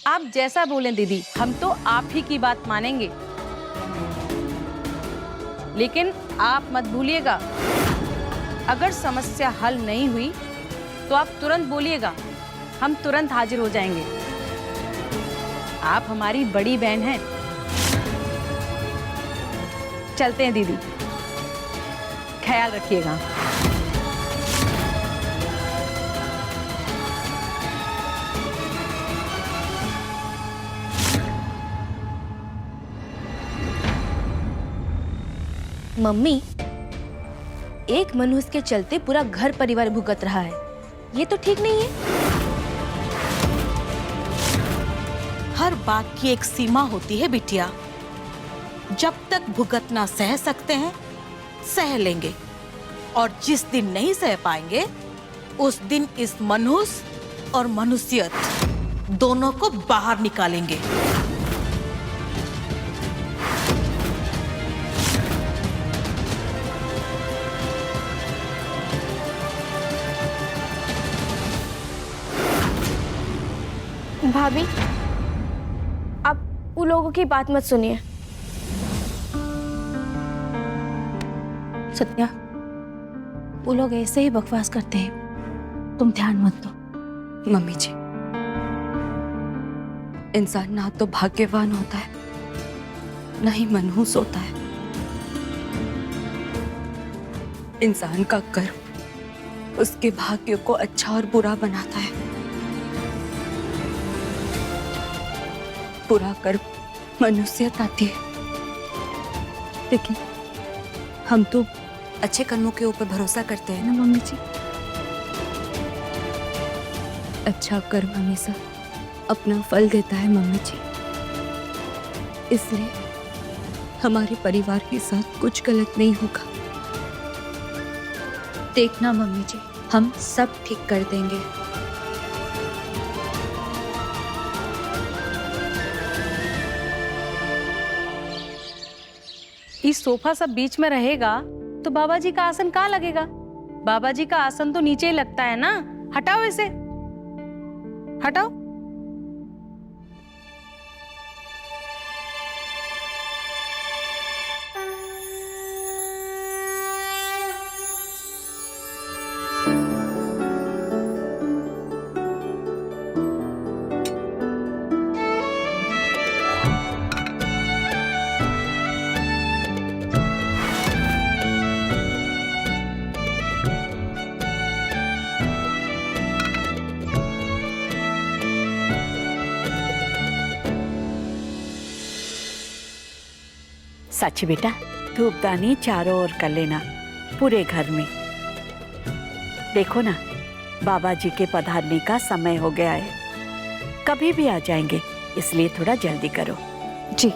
आप जैसा बोलें दीदी, हम तो आप ही की बात मानेंगे। लेकिन आप मत भूलिएगा, अगर समस्या हल नहीं हुई तो आप तुरंत बोलिएगा, हम तुरंत हाजिर हो जाएंगे। आप हमारी बड़ी बहन हैं। चलते हैं दीदी, ख्याल रखिएगा। मम्मी, एक मनुष्य के चलते पूरा घर परिवार भुगत रहा है, ये तो ठीक नहीं है। हर बात की एक सीमा होती है बिटिया। जब तक भुगतना सह सकते हैं, सह लेंगे, और जिस दिन नहीं सह पाएंगे, उस दिन इस मनुष्य और मनुष्यत दोनों को बाहर निकालेंगे। भाभी, आप उन लोगों की बात मत सुनिए। सत्या, वो लोग ऐसे ही बकवास करते हैं, तुम ध्यान मत दो। मम्मी जी, इंसान ना तो भाग्यवान होता है, ना ही मनहूस होता है। इंसान का कर्म उसके भाग्य को अच्छा और बुरा बनाता है। बुरा कर्म मनुष्यत आती है, लेकिन हम तो अच्छे कर्मों के ऊपर भरोसा करते हैं ना मम्मी जी। अच्छा कर्म हमेशा अपना फल देता है मम्मी जी, इसलिए हमारे परिवार के साथ कुछ गलत नहीं होगा। देखना मम्मी जी, हम सब ठीक कर देंगे। इस सोफा सब बीच में रहेगा तो बाबा जी का आसन कहाँ लगेगा? बाबा जी का आसन तो नीचे ही लगता है ना। हटाओ इसे, हटाओ। सच बेटा, धूपदानी चारों ओर कर लेना, पूरे घर में। देखो ना, बाबा जी के पधारने का समय हो गया है, कभी भी आ जाएंगे, इसलिए थोड़ा जल्दी करो। जी।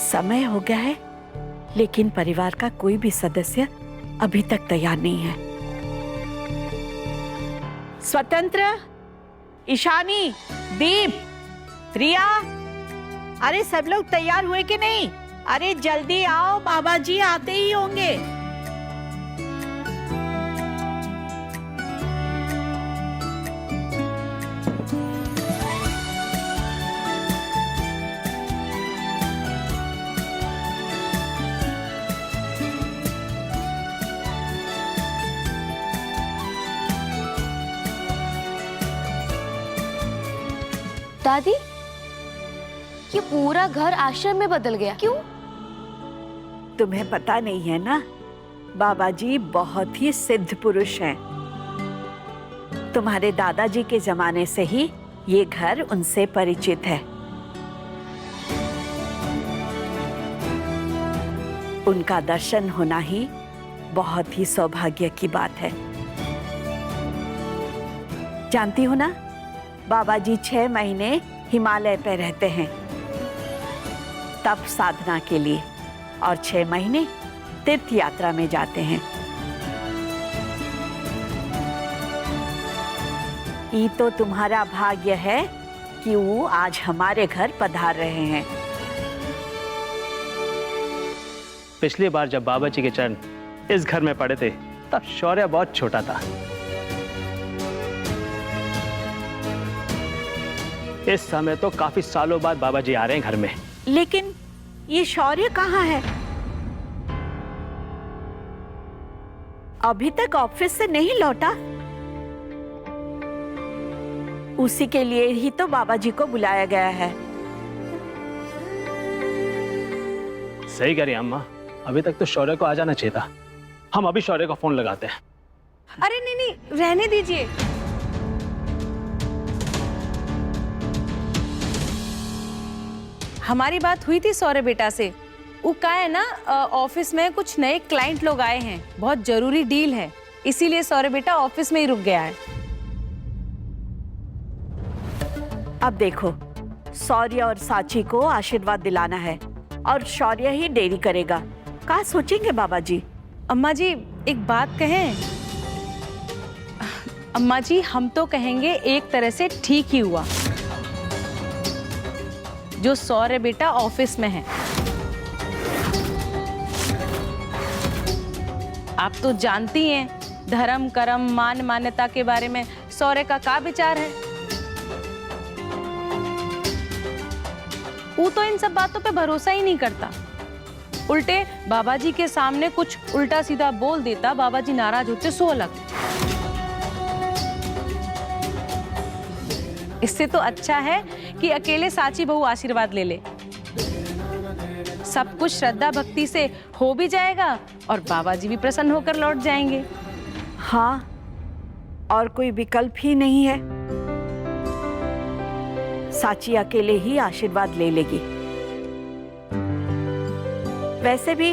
समय हो गया है, लेकिन परिवार का कोई भी सदस्य अभी तक तैयार नहीं है। स्वतंत्र, ईशानी, दीप, रिया, अरे सब लोग तैयार हुए कि नहीं? अरे जल्दी आओ, बाबा जी आते ही होंगे। दादी, ये पूरा घर आश्रम में बदल गया, क्यों? तुम्हें पता नहीं है ना, बाबा जी बहुत ही सिद्ध पुरुष हैं। तुम्हारे दादाजी के जमाने से ही ये घर उनसे परिचित है। उनका दर्शन होना ही बहुत ही सौभाग्य की बात है। जानती हो ना, बाबा जी 6 महीने हिमालय पे रहते हैं तप साधना के लिए, और 6 महीने तीर्थ यात्रा में जाते हैं। ये तो तुम्हारा भाग्य है कि वो आज हमारे घर पधार रहे हैं। पिछली बार जब बाबा जी के चरण इस घर में पड़े थे तब शौर्य बहुत छोटा था। इस समय तो काफी सालों बाद बाबा जी आ रहे हैं घर में। लेकिन ये शौर्य कहाँ है? अभी तक ऑफिस से नहीं लौटा। उसी के लिए ही तो बाबा जी को बुलाया गया है। सही कह रही हैं अम्मा, अभी तक तो शौर्य को आ जाना चाहिए था। हम अभी शौर्य को फोन लगाते हैं। अरे नहीं नहीं, रहने दीजिए। हमारी बात हुई थी सौर्य बेटा से। वो का है ना, ऑफिस में कुछ नए क्लाइंट लोग आए हैं, बहुत जरूरी डील है, इसीलिए सौर्य बेटा ऑफिस में ही रुक गया है। अब देखो, शौर्य और साची को आशीर्वाद दिलाना है और शौर्य ही देरी करेगा। क्या सोचेंगे बाबा जी? अम्मा जी एक बात कहें? अम्मा जी हम तो कहेंगे एक तरह से ठीक ही हुआ जो सौर्य बेटा ऑफिस में है। आप तो जानती हैं धर्म कर्म मान मान्यता के बारे में सौर्य का क्या विचार है। वो तो इन सब बातों पे भरोसा ही नहीं करता। उल्टे बाबा जी के सामने कुछ उल्टा सीधा बोल देता, बाबा जी नाराज होते सो अलग। इससे तो अच्छा है कि अकेले साची बहू आशीर्वाद ले ले। सब कुछ श्रद्धा भक्ति से हो भी जाएगा और बाबा जी भी प्रसन्न होकर लौट जाएंगे। हाँ, और कोई विकल्प ही नहीं है। साची अकेले ही आशीर्वाद ले लेगी। वैसे भी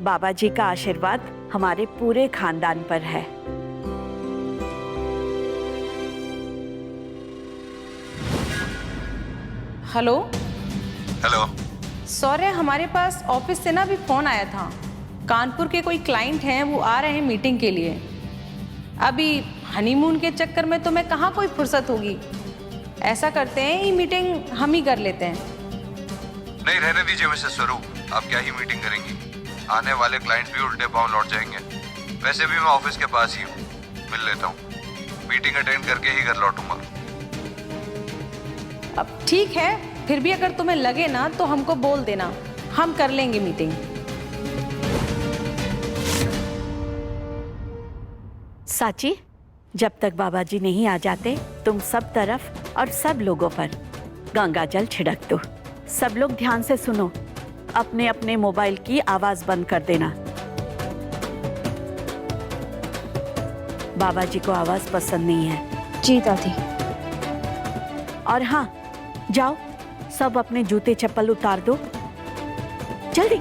बाबा जी का आशीर्वाद हमारे पूरे खानदान पर है। Hello hello. सौर्य, हमारे पास ऑफिस से ना अभी फोन आया था। कानपुर के कोई क्लाइंट हैं, वो आ रहे हैं मीटिंग के लिए। अभी हनीमून के चक्कर में तो मैं कहाँ कोई फुर्सत होगी। ऐसा करते हैं, ये मीटिंग हम ही कर लेते हैं। नहीं, रहने दीजिए मिसेस स्वरूप, आप क्या ही मीटिंग करेंगी। आने वाले क्लाइंट्स भी उल्टे पांव लौट जाएंगे। वैसे भी मैं ऑफिस के पास ही हूँ, मिल लेता हूँ। मीटिंग अटेंड करके ही घर लौटूंगा। अब ठीक है, फिर भी अगर तुम्हें लगे ना तो हमको बोल देना, हम कर लेंगे मीटिंग। साची, जब तक बाबा जी नहीं आ जाते तुम सब तरफ और सब लोगों पर गंगा जल छिड़क दो। सब लोग ध्यान से सुनो, अपने अपने मोबाइल की आवाज बंद कर देना। बाबा जी को आवाज पसंद नहीं है। जी दादी। और हाँ, जाओ सब अपने जूते चप्पल उतार दो, जल्दी।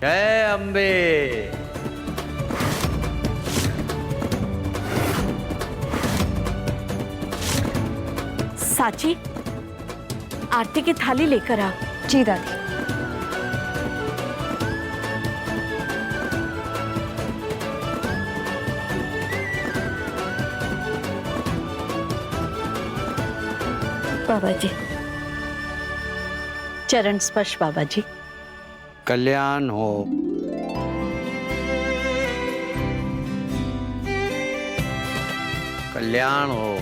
जय अम्बे। साची, आरती की थाली लेकर आओ। जी दादी। बाबा जी, चरण स्पर्श बाबा जी। कल्याण हो। कल्याण हो।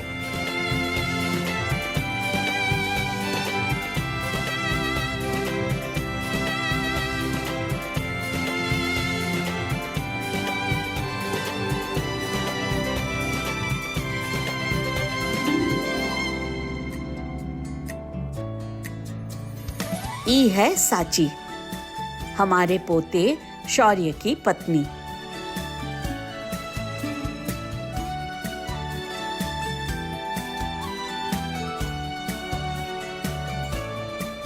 ई है साची, हमारे पोते शौर्य की पत्नी।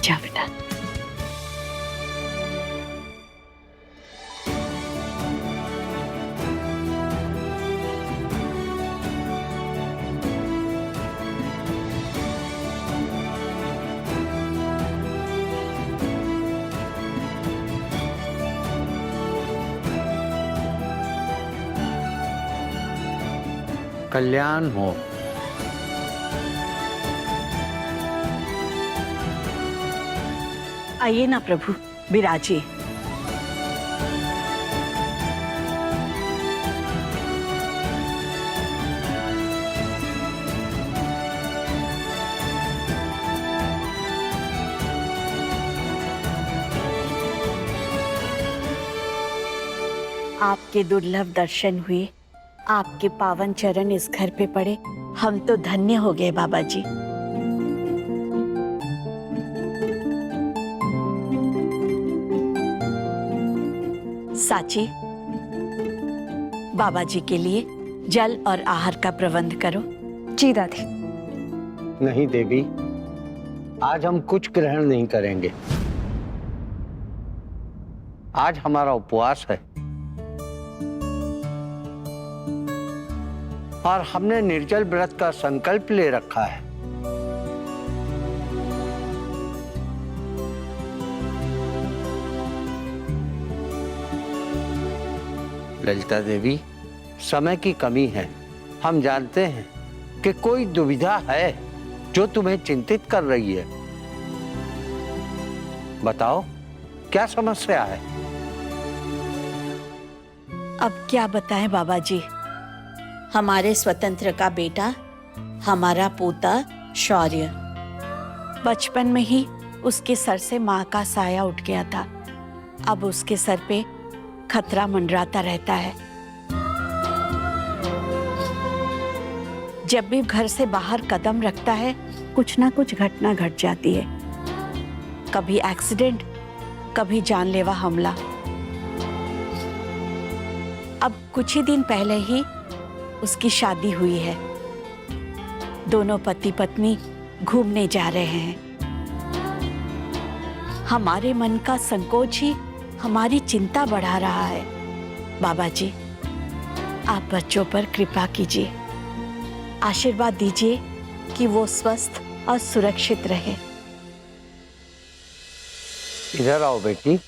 जा बेटा। कल्याण हो। आइए ना प्रभु, विराजिए। आपके दुर्लभ दर्शन हुए, आपके पावन चरण इस घर पे पड़े, हम तो धन्य हो गए बाबा जी। साची, बाबा जी के लिए जल और आहार का प्रबंध करो। जी दादी। नहीं देवी, आज हम कुछ ग्रहण नहीं करेंगे। आज हमारा उपवास है और हमने निर्जल व्रत का संकल्प ले रखा है। ललिता देवी, समय की कमी है। हम जानते हैं कि कोई दुविधा है जो तुम्हें चिंतित कर रही है। बताओ, क्या समस्या है? अब क्या बताएं बाबा जी, हमारे स्वतंत्र का बेटा, हमारा पोता शौर्य, बचपन में ही उसके सर से माँ का साया उठ गया था। अब उसके सर पे खतरा मंडराता रहता है। जब भी घर से बाहर कदम रखता है, कुछ ना कुछ घटना घट जाती है। कभी एक्सीडेंट, कभी जानलेवा हमला। अब कुछ ही दिन पहले ही उसकी शादी हुई है। दोनों पति पत्नी घूमने जा रहे हैं। हमारे मन का संकोच ही हमारी चिंता बढ़ा रहा है। बाबा जी, आप बच्चों पर कृपा कीजिए, आशीर्वाद दीजिए कि वो स्वस्थ और सुरक्षित रहे। इधर आओ बेटी।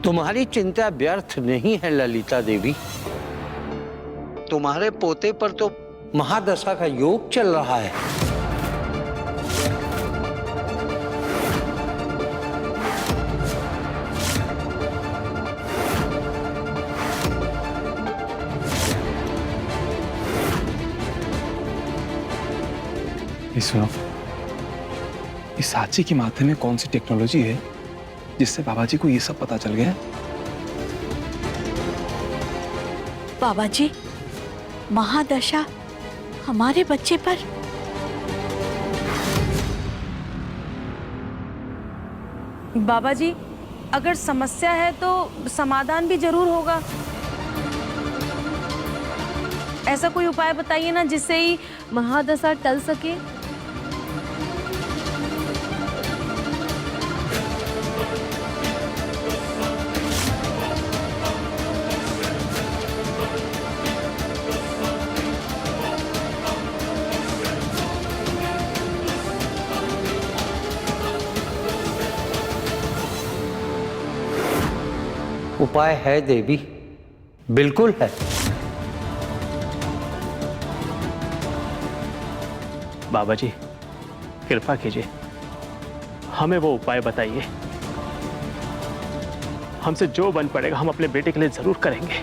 तुम्हारी चिंता व्यर्थ नहीं है ललिता देवी। तुम्हारे पोते पर तो महादशा का योग चल रहा है। सुनो, इस साची के माथे में कौन सी टेक्नोलॉजी है जिससे बाबा जी को ये सब पता चल गया? बाबा जी, महादशा हमारे बच्चे पर? बाबा जी, अगर समस्या है तो समाधान भी जरूर होगा। ऐसा कोई उपाय बताइए ना जिससे ही महादशा टल सके। उपाय है देवी, बिल्कुल है। बाबा जी, कृपा कीजिए, हमें वो उपाय बताइए। हमसे जो बन पड़ेगा हम अपने बेटे के लिए जरूर करेंगे।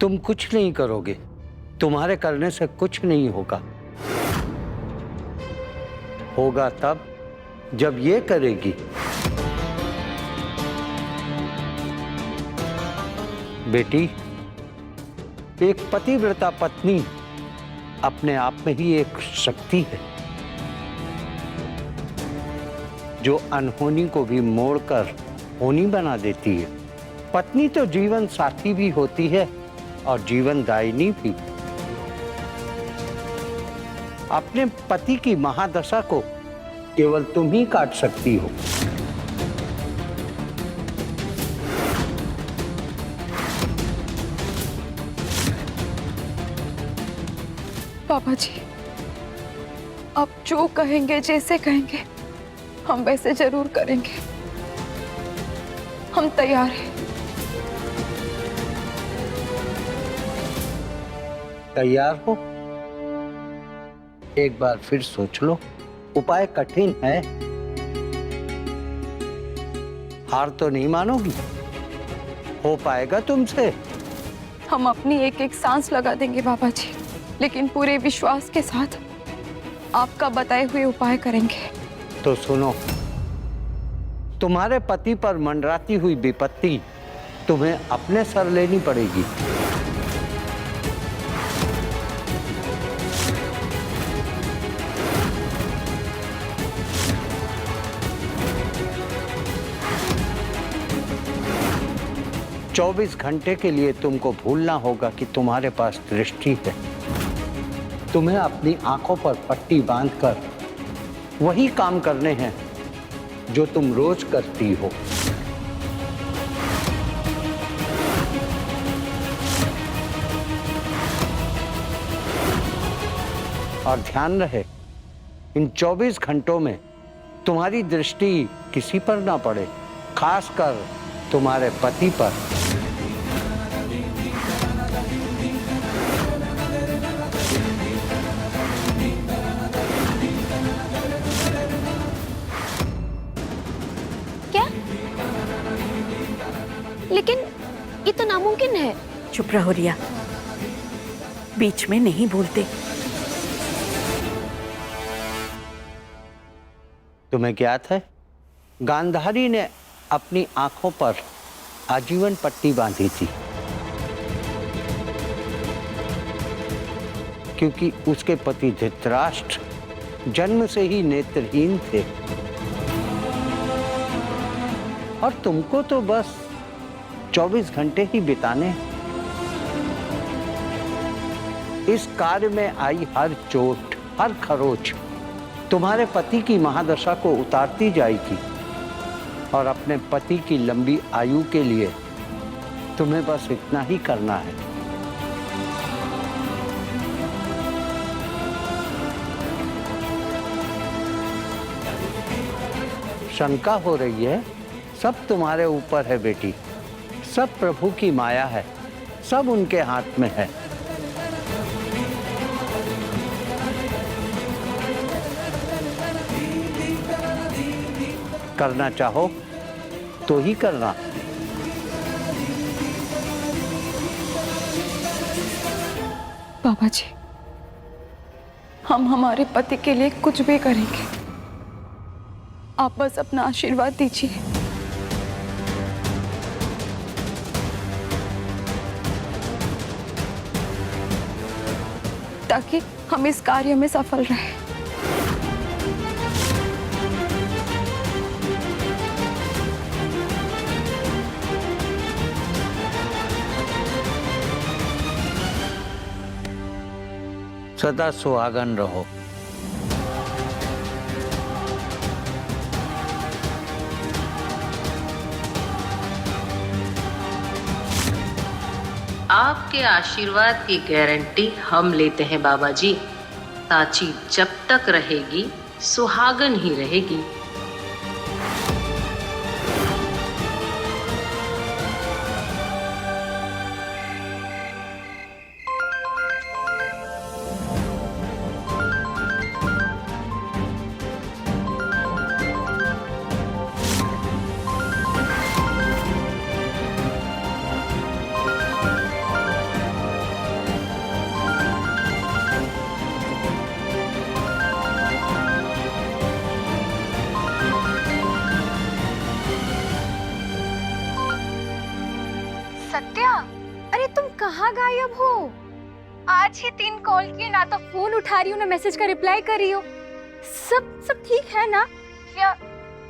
तुम कुछ नहीं करोगे, तुम्हारे करने से कुछ नहीं होगा। होगा तब जब ये करेगी। बेटी, एक पतिव्रता पत्नी अपने आप में ही एक शक्ति है जो अनहोनी को भी मोड़कर होनी बना देती है। पत्नी तो जीवन साथी भी होती है और जीवन दायिनी भी। अपने पति की महादशा को केवल तुम ही काट सकती हो। पापा जी, आप जो कहेंगे, जैसे कहेंगे, हम वैसे जरूर करेंगे। हम तैयार हैं। तैयार हो? एक बार फिर सोच लो। उपाय कठिन है, हार तो नहीं मानोगी? हो पाएगा तुमसे? हम अपनी एक एक सांस लगा देंगे बाबा जी, लेकिन पूरे विश्वास के साथ आपका बताए हुए उपाय करेंगे। तो सुनो, तुम्हारे पति पर मंडराती हुई विपत्ति तुम्हें अपने सर लेनी पड़ेगी। चौबीस घंटे के लिए तुमको भूलना होगा कि तुम्हारे पास दृष्टि है। तुम्हें अपनी आंखों पर पट्टी बांधकर वही काम करने हैं जो तुम रोज करती हो। और ध्यान रहे, इन 24 घंटों में तुम्हारी दृष्टि किसी पर ना पड़े, खासकर तुम्हारे पति पर। लेकिन ये तो नामुमकिन है। चुप रहो रिया, बीच में नहीं बोलते। तुम्हें ज्ञात है, गांधारी ने अपनी आंखों पर आजीवन पट्टी बांधी थी क्योंकि उसके पति धृतराष्ट्र जन्म से ही नेत्रहीन थे। और तुमको तो बस 24 घंटे ही बिताने। इस कार्य में आई हर चोट, हर खरोच तुम्हारे पति की महादशा को उतारती जाएगी। और अपने पति की लंबी आयु के लिए तुम्हें बस इतना ही करना है। शंका हो रही है? सब तुम्हारे ऊपर है बेटी, सब प्रभु की माया है, सब उनके हाथ में है। करना चाहो तो ही करना। बाबा जी, हम हमारे पति के लिए कुछ भी करेंगे। आप बस अपना आशीर्वाद दीजिए। ताकि हम इस कार्य में सफल रहें। सदा सुहागन रहो। आपके आशीर्वाद की गारंटी हम लेते हैं बाबा जी। साची जब तक रहेगी सुहागन ही रहेगी। सत्या, अरे तुम कहाँ गायब हो? आज ही 3 कॉल किए, ना तो फोन उठा रही हो ना मैसेज का रिप्लाई कर रही हो। सब ठीक है ना? या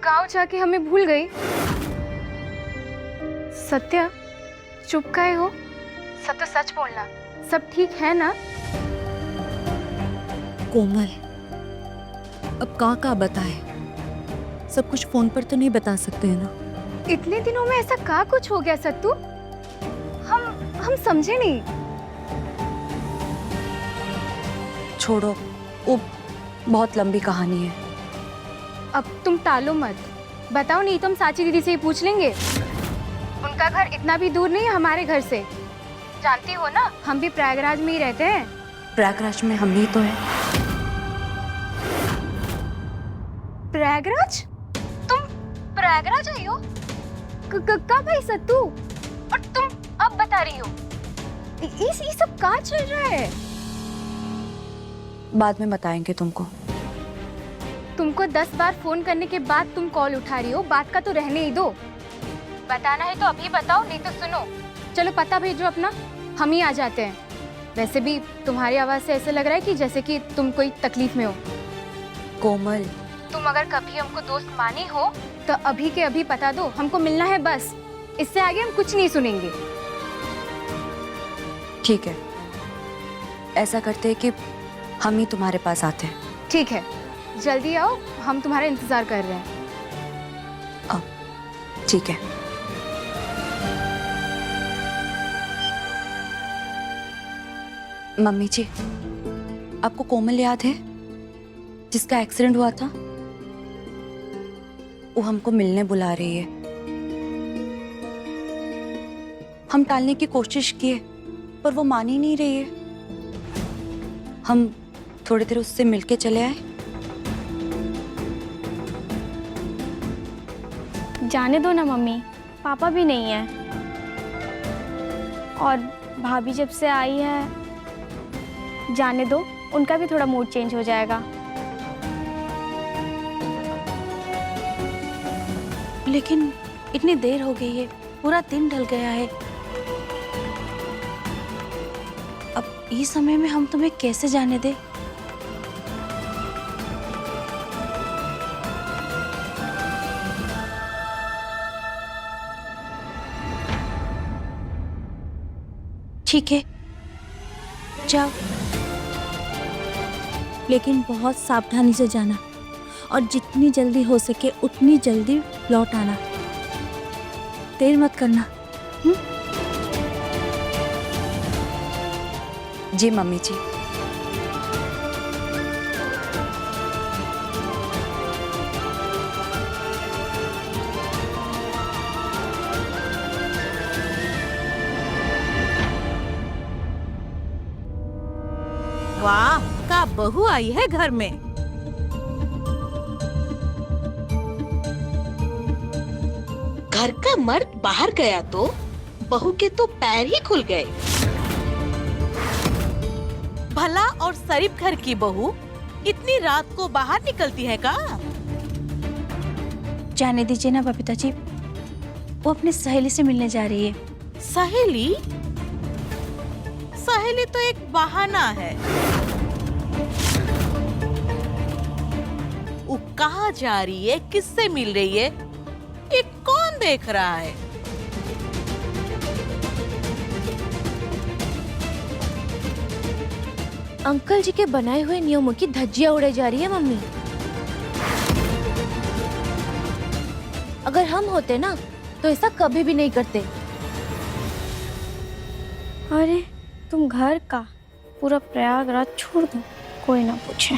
गांव जाके हमें भूल गई? सत्या, चुप काहे हो? सत्य सच बोलना, सब ठीक है ना? कोमल, अब कहाँ बताए? सब कुछ फोन पर तो नहीं बता सकते हैं ना। इतने दिनों में ऐसा कहाँ कुछ हो गया सत्तू? हम समझे नहीं। छोड़ो, वो बहुत लंबी कहानी है। अब तुम टालो मत, बताओ, नहीं तो हम साची दीदी से ही पूछ लेंगे। उनका घर इतना भी दूर नहीं है हमारे घर से, जानती हो ना, हम भी प्रयागराज में ही रहते हैं। प्रयागराज में हम ही तो है। प्रयागराज? तुम प्रयागराज आई हो? कब आई सत्तू? और तुम अब बता रही हो? ये सब कहाँ चल रहा है? बाद में बताएंगे तुमको। तुमको 10 बार फोन करने के बाद तुम कॉल उठा रही हो, बात का तो रहने ही दो। बताना है तो अभी बताओ, नहीं तो सुनो। चलो पता भेजो अपना, हम ही आ जाते हैं। वैसे भी तुम्हारी आवाज से ऐसा लग रहा है कि जैसे कि तुम कोई तकलीफ में हो। कोमल, तुम अगर कभी हमको दोस्त मानी हो तो अभी के अभी बता दो, हमको मिलना है बस। इससे आगे हम कुछ नहीं सुनेंगे। ठीक है, ऐसा करते हैं कि हम ही तुम्हारे पास आते हैं। ठीक है, जल्दी आओ, हम तुम्हारा इंतजार कर रहे हैं। ठीक है। मम्मी जी, आपको कोमल याद है जिसका एक्सीडेंट हुआ था? वो हमको मिलने बुला रही है। हम टालने की कोशिश किए पर वो मान ही नहीं रही है। हम थोड़ी देर उससे मिलके चले आए। जाने दो ना मम्मी, पापा भी नहीं है और भाभी जब से आई है, जाने दो, उनका भी थोड़ा मूड चेंज हो जाएगा। लेकिन इतनी देर हो गई है, पूरा दिन ढल गया है। अब इस समय में हम तुम्हें कैसे जाने दें? ठीक है, जाओ, लेकिन बहुत सावधानी से जाना और जितनी जल्दी हो सके उतनी जल्दी लौट आना। देर मत करना। जी मम्मी जी। वाह, का बहू आई है घर में। घर का मर्द बाहर गया तो बहू के तो पैर ही खुल गए। भला और शरीफ घर की बहू इतनी रात को बाहर निकलती है का? जाने दीजिए ना बबीता जी, वो अपनी सहेली से मिलने जा रही है। सहेली? सहेली तो एक बहाना है। कहाँ जा रही है, किससे मिल रही है, ये कौन देख रहा है? अंकल जी के बनाए हुए नियमों की धज्जियां उड़ाई जा रही है मम्मी। अगर हम होते ना तो ऐसा कभी भी नहीं करते। अरे तुम घर का पूरा प्रयागराज छोड़ दो, कोई ना पूछे।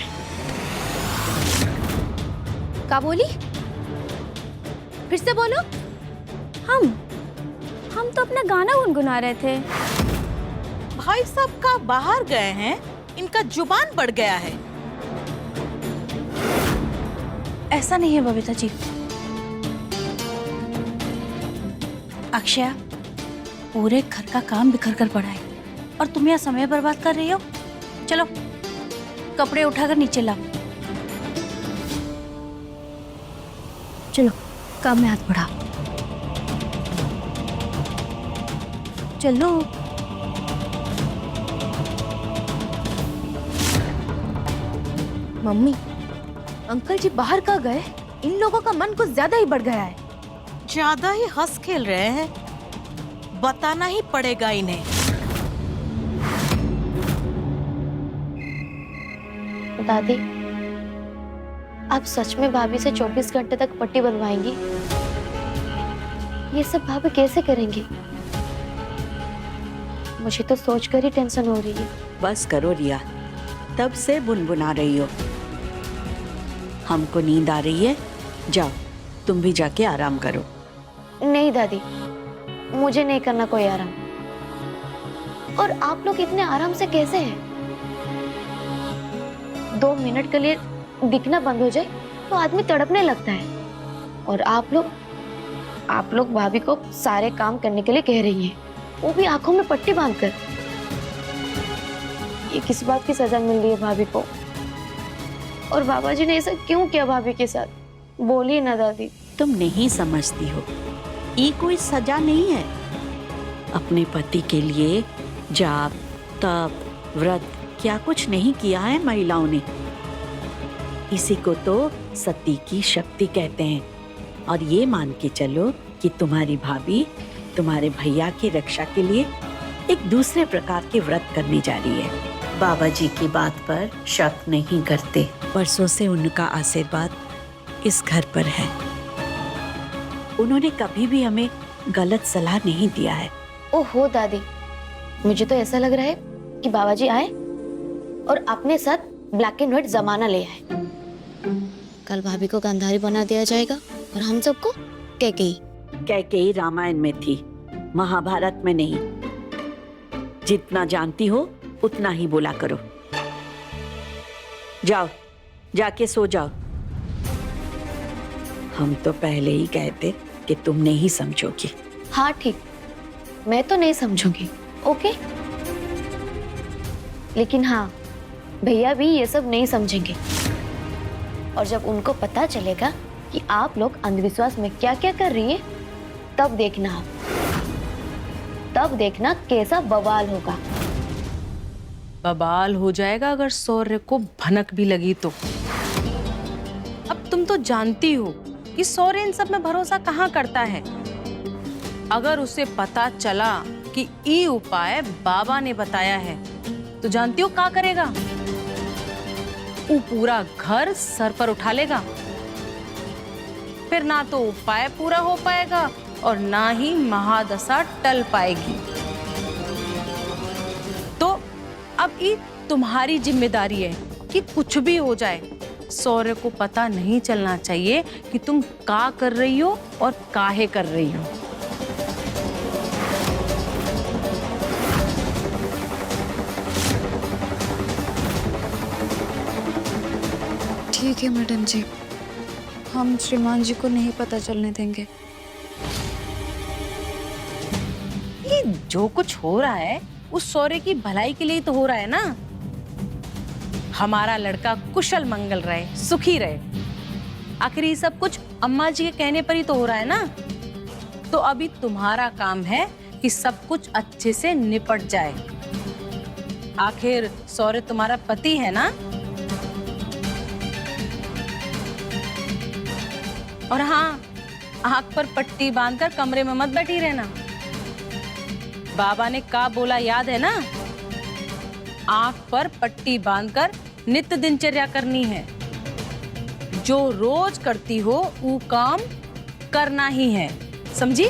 का बोली? फिर से बोलो। हम तो अपना गाना गुनगुना रहे थे। भाई साहब का बाहर गए हैं, इनका जुबान बढ़ गया है। ऐसा नहीं है बबीता जी। अक्षय, पूरे घर का काम बिखर कर पड़ा है और तुम यहाँ समय बर्बाद कर रही हो। चलो कपड़े उठाकर नीचे लाओ। चलो काम में हाथ बढ़ाओ। चलो। मम्मी, अंकल जी बाहर कहाँ गए? इन लोगों का मन कुछ ज्यादा ही बढ़ गया है। ज्यादा ही हंस खेल रहे हैं, बताना ही पड़ेगा इन्हें। दादी, आप सच में भाभी से 24 घंटे तक पट्टी बनवाएंगी? ये सब भाभी कैसे करेंगी? मुझे तो सोचकर ही टेंशन हो रही है। बस करो रिया, तब से बुनबुना रही हो। हमको नींद आ रही है, जाओ तुम भी जाके आराम करो। नहीं दादी, मुझे नहीं करना कोई आराम। और आप लोग इतने आराम से कैसे हैं? 2 मिनट के लिए दिखना बंद हो जाए तो आदमी तड़पने लगता है। और आप लोग भाभी को सारे काम करने के लिए कह रही हैं, वो भी आंखों में पट्टी बांधकर। ये किस बात की सजा मिल रही है भाभी को? और बाबा जी ने ऐसा क्यों किया भाभी के साथ? बोलिए ना दादी। तुम नहीं समझती हो, ये कोई सजा नहीं है। अपने पति के लिए जाप, तप, व्रत क्या कुछ नहीं किया है महिलाओं ने। इसी को तो सती की शक्ति कहते हैं। और ये मान के चलो कि तुम्हारी भाभी तुम्हारे भैया की रक्षा के लिए एक दूसरे प्रकार के व्रत करने जा रही है। बाबा जी की बात पर शक नहीं करते। वर्षों से उनका आशीर्वाद इस घर पर है। उन्होंने कभी भी हमें गलत सलाह नहीं दिया है। ओहो दादी, मुझे तो ऐसा लग रहा है कि बाबा जी आए और अपने साथ ब्लैक एंड व्हाइट जमाना ले आए। कल भाभी को गांधारी बना दिया जाएगा और हम सबको कैकेयी रामायण में थी, महाभारत में नहीं। जितना जानती हो उतना ही बोला करो। जाओ, जाके सो जाओ। हम तो पहले ही कहते कि तुम नहीं समझोगी। हाँ ठीक, मैं तो नहीं समझूंगी, ओके। लेकिन हाँ, भैया भी ये सब नहीं समझेंगे। और जब उनको पता चलेगा कि आप लोग अंधविश्वास में क्या क्या कर रही है, तब देखना कैसा बवाल होगा। बवाल हो जाएगा अगर शौर्य को भनक भी लगी तो। अब तुम तो जानती हो कि शौर्य इन सब में भरोसा कहाँ करता है। अगर उसे पता चला कि ये उपाय बाबा ने बताया है तो जानती हो क्या करेगा? वो पूरा घर सर पर उठा लेगा। फिर ना तो उपाय पूरा हो पाएगा और ना ही महादशा टल पाएगी। तो अब ये तुम्हारी जिम्मेदारी है कि कुछ भी हो जाए, शौर्य को पता नहीं चलना चाहिए कि तुम क्या कर रही हो और काहे कर रही हो। ठीक है मैडम जी, हम श्रीमान जी को नहीं पता चलने देंगे। ये जो कुछ हो रहा है उस शौर्य की भलाई के लिए तो हो रहा है ना। हमारा लड़का कुशल मंगल रहे, सुखी रहे। आखिर ये सब कुछ अम्मा जी के कहने पर ही तो हो रहा है ना। तो अभी तुम्हारा काम है कि सब कुछ अच्छे से निपट जाए। आखिर शौर्य तुम्हारा पति है ना। और हाँ, आँख पर पट्टी बांधकर कमरे में मत बैठी रहना। बाबा ने क्या बोला याद है ना? आँख पर पट्टी बांधकर नित्य दिनचर्या करनी है। जो रोज करती हो वो काम करना ही है, समझी?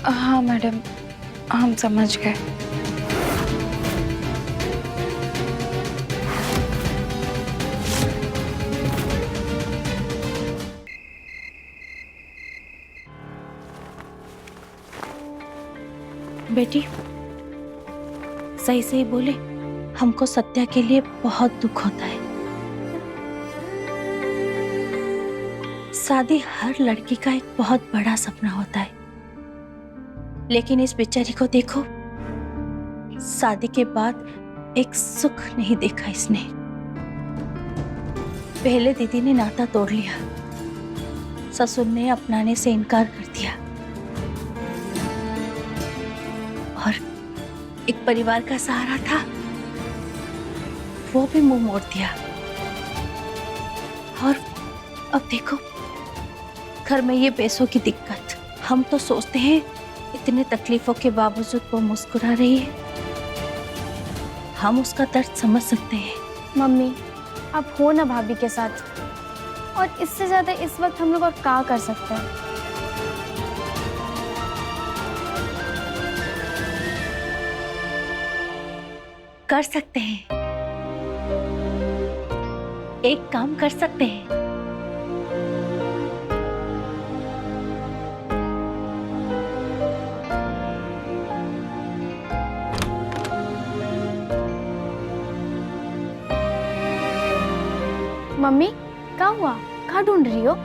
हाँ मैडम, हम समझ गए। बेटी, सही सही बोले, हमको सत्या के लिए बहुत दुख होता है। शादी हर लड़की का एक बहुत बड़ा सपना होता है, लेकिन इस बेचारी को देखो, शादी के बाद एक सुख नहीं देखा इसने। पहले दीदी ने नाता तोड़ लिया, ससुर ने अपनाने से इनकार कर दिया और एक परिवार का सहारा था वो भी मुंह मोड़ दिया। और अब देखो, घर में ये पैसों की दिक्कत। हम तो सोचते हैं इतने तकलीफों के बावजूद वो मुस्कुरा रही है, हम उसका दर्द समझ सकते हैं। मम्मी, आप हो ना भाभी के साथ, और इससे ज्यादा इस वक्त हम लोग और क्या कर सकते हैं। कर सकते हैं, एक काम कर सकते हैं। मम्मी, क्या हुआ? कहाँ ढूंढ रही हो?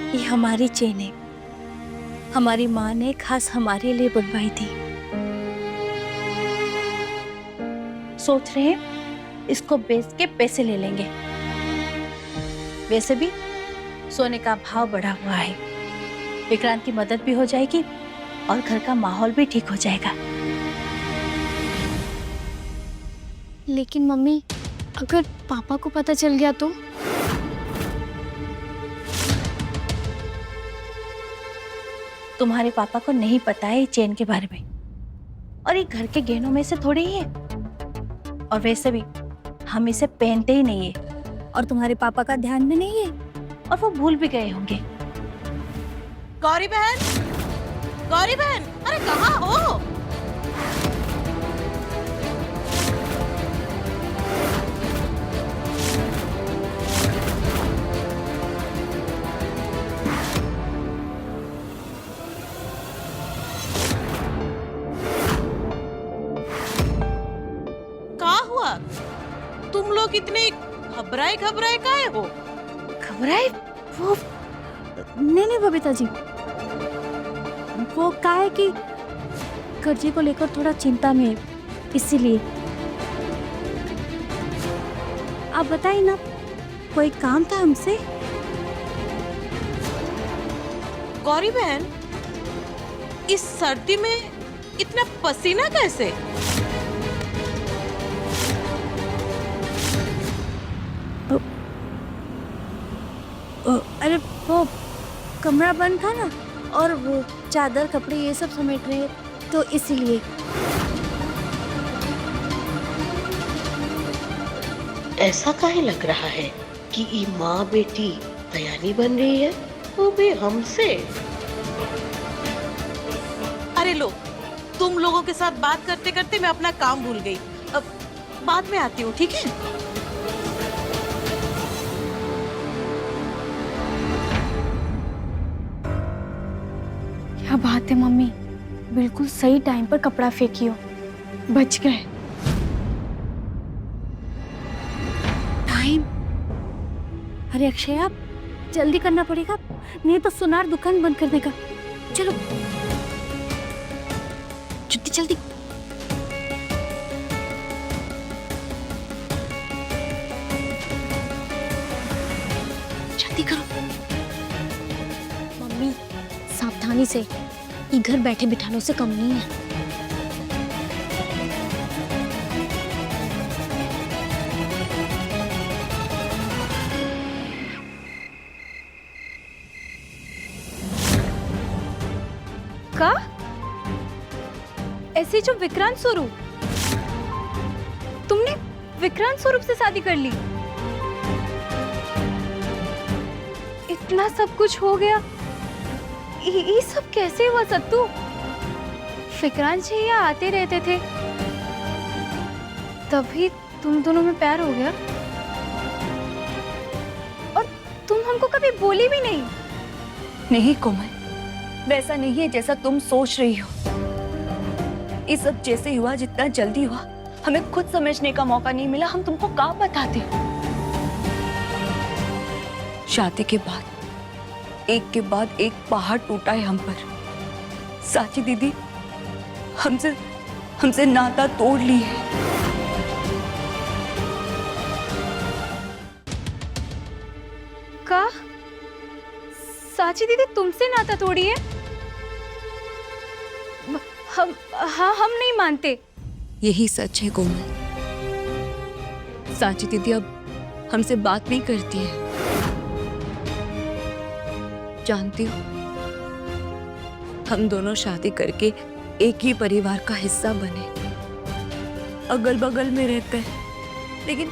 ये हमारी चेन है, हमारी माँ ने खास हमारे लिए बनवाई थी। सोच रहे हैं इसको बेच के पैसे ले लेंगे। वैसे भी सोने का भाव बढ़ा हुआ है, विक्रांत की मदद भी हो जाएगी और घर का माहौल भी ठीक हो जाएगा। लेकिन मम्मी, अगर पापा को पता चल गया तो? तुम्हारे पापा को नहीं पता है चेन के बारे में, और ये घर के गहनों में से थोड़ी ही है। और वैसे भी हम इसे पहनते ही नहीं है, और तुम्हारे पापा का ध्यान में नहीं है, और वो भूल भी गए होंगे। गौरी बहन, गौरी बहन, अरे कहाँ हो? तुम लोग इतने घबराए घबराए काहे हो? घबराए? वो नहीं बबीता जी, वो क्या है कि कर्जे को लेकर थोड़ा चिंता में है, इसीलिए। आप बताइए ना, कोई काम था हमसे? गौरी बहन, इस सर्दी में इतना पसीना कैसे? अरे वो कमरा बंद था ना, और वो चादर कपड़े ये सब समेट रहे, तो इसीलिए। ऐसा काहे लग रहा है कि ये माँ बेटी दयानी बन रही है, वो भी हमसे? अरे लो, तुम लोगों के साथ बात करते करते मैं अपना काम भूल गई। अब बाद में आती हूँ, ठीक है? क्या बात है मम्मी, बिल्कुल सही टाइम पर कपड़ा फेंकी हो, बच गए। टाइम? अरे अक्षय, आप जल्दी करना पड़ेगा, नहीं तो सुनार दुकान बंद कर देगा। चलो जल्दी जल्दी। जल्दी करो। मम्मी सावधानी से, ये घर बैठे बिठानों से कम नहीं है। का ऐसे जो विक्रांत स्वरूप, तुमने विक्रांत स्वरूप से शादी कर ली? इतना सब कुछ हो गया, ये सब कैसे हुआ सत्तू? विक्रांत जी यहाँ आते रहते थे, तभी तुम दोनों में प्यार हो गया? और तुम हमको कभी बोली भी नहीं? नहीं कोमल, वैसा नहीं है जैसा तुम सोच रही हो। ये सब जैसे हुआ, जितना जल्दी हुआ, हमें खुद समझने का मौका नहीं मिला। हम तुमको क्या बताते। शादी के बाद एक के बाद एक पहाड़ टूटा है हम पर। साची दीदी हमसे नाता तोड़ ली है। का साची दीदी तुमसे नाता तोड़ी है? हम नहीं मानते। यही सच है कोमल। साची दीदी अब हमसे बात नहीं करती है। जानती हो, हम दोनों शादी करके एक ही परिवार का हिस्सा बने, अगल बगल में रहते हैं, लेकिन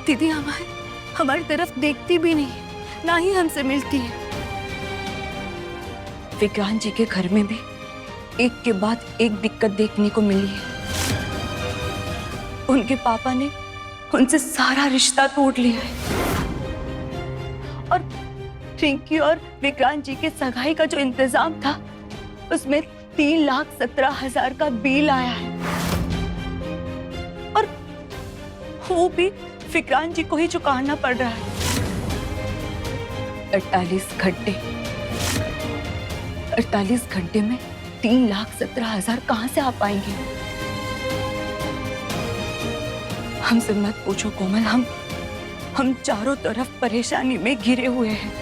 दीदी हमारी तरफ देखती भी नहीं, ना ही हमसे मिलती है। विक्रांत जी के घर में भी एक के बाद एक दिक्कत देखने को मिली है। उनके पापा ने उनसे सारा रिश्ता तोड़ लिया है, और रिंकी और विक्रांत जी के सगाई का जो इंतजाम था, उसमें 3,17,000 का बिल आया है, और वो भी विक्रांत जी को ही चुकाना पड़ रहा है। 48 घंटे में 3,17,000 कहां से आ पाएंगे? हमसे मत पूछो कोमल, हम चारों तरफ परेशानी में घिरे हुए हैं।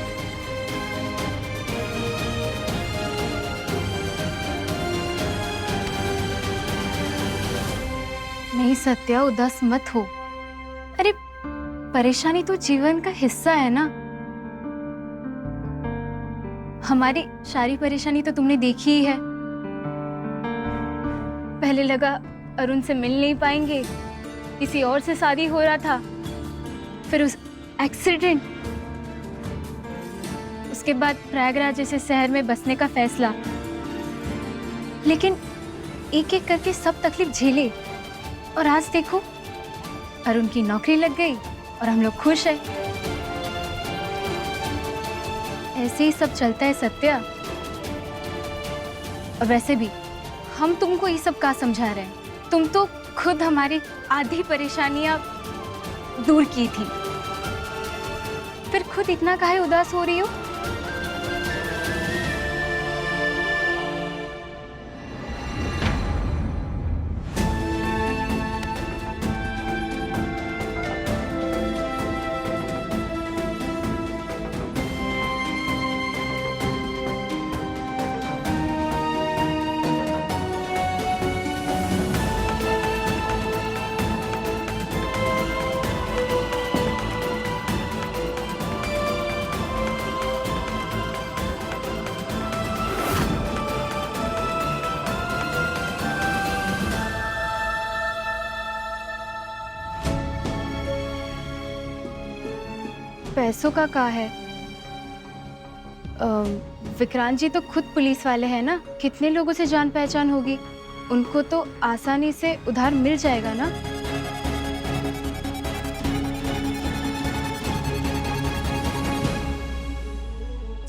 नहीं सत्या, उदास मत हो। अरे परेशानी तो जीवन का हिस्सा है ना। हमारी सारी परेशानी तो तुमने देखी ही है। पहले लगा अरुण से मिल नहीं पाएंगे, किसी और से शादी हो रहा था, फिर उस एक्सीडेंट, उसके बाद प्रयागराज जैसे शहर में बसने का फैसला। लेकिन एक एक करके सब तकलीफ झेले, और आज देखो अरुण की नौकरी लग गई और हम लोग खुश हैं। ऐसे ही सब चलता है सत्या। और वैसे भी हम तुमको ये सब क्या समझा रहे हैं? तुम तो खुद हमारी आधी परेशानियां दूर की थी, फिर खुद इतना काहे उदास हो रही हो? पैसों का क्या है? विक्रांत जी तो खुद पुलिस वाले हैं ना, कितने लोगों से जान पहचान होगी, उनको तो आसानी से उधार मिल जाएगा ना।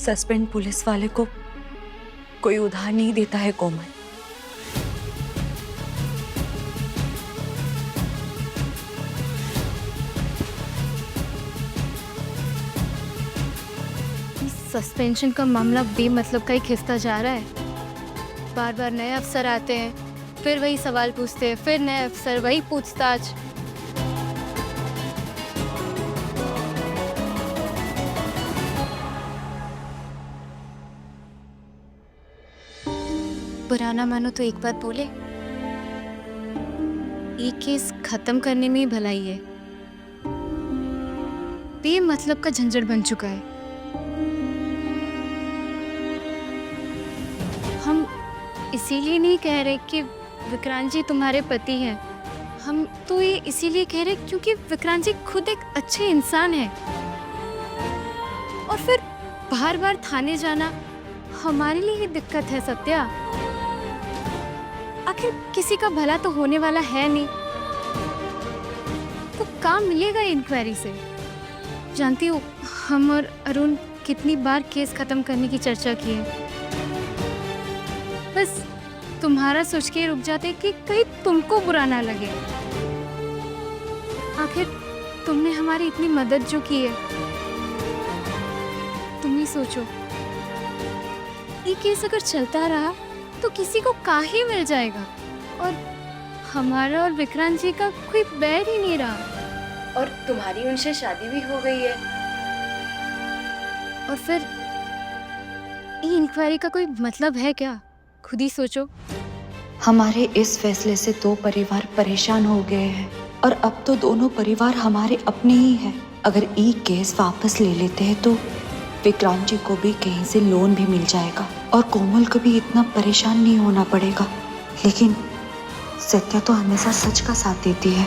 सस्पेंड पुलिस वाले को कोई उधार नहीं देता है कोमल। सस्पेंशन का मामला बेमतलब का ही खिसता जा रहा है। बार बार नए अफसर आते हैं, फिर वही सवाल पूछते हैं, फिर नए अफसर, वही पूछताछ। पुराना मानो तो एक बात बोले, ये केस खत्म करने में ही भलाई है। बेमतलब का झंझट बन चुका है। हम इसीलिए नहीं कह रहे कि विक्रांत जी तुम्हारे पति हैं, हम तो ये इसीलिए कह रहे क्योंकि विक्रांत जी खुद एक अच्छे इंसान हैं। और फिर बार बार थाने जाना हमारे लिए ही दिक्कत है सत्या। आखिर किसी का भला तो होने वाला है नहीं, तो काम मिलेगा इंक्वायरी से। जानती हो, हम और अरुण कितनी बार केस खत्म करने की चर्चा की है, बस तुम्हारा सोच के रुक जाते कि कहीं तुमको बुरा ना लगे। आखिर तुमने हमारी इतनी मदद जो की है, तुम ही सोचो, ये केस अगर चलता रहा तो किसी को काहे मिल जाएगा, और हमारा और विक्रांत जी का कोई बैर ही नहीं रहा। और तुम्हारी उनसे शादी भी हो गई है। और फिर ये इंक्वायरी का कोई मतलब है क्या? खुद ही सोचो। हमारे इस फैसले से दो परिवार परेशान हो गए हैं और अब तो दोनों परिवार हमारे अपने ही हैं। अगर ये केस वापस ले लेते हैं तो विक्रांत जी को भी कहीं से लोन भी मिल जाएगा और कोमल को भी इतना परेशान नहीं होना पड़ेगा। लेकिन सत्या तो हमेशा सच का साथ देती है।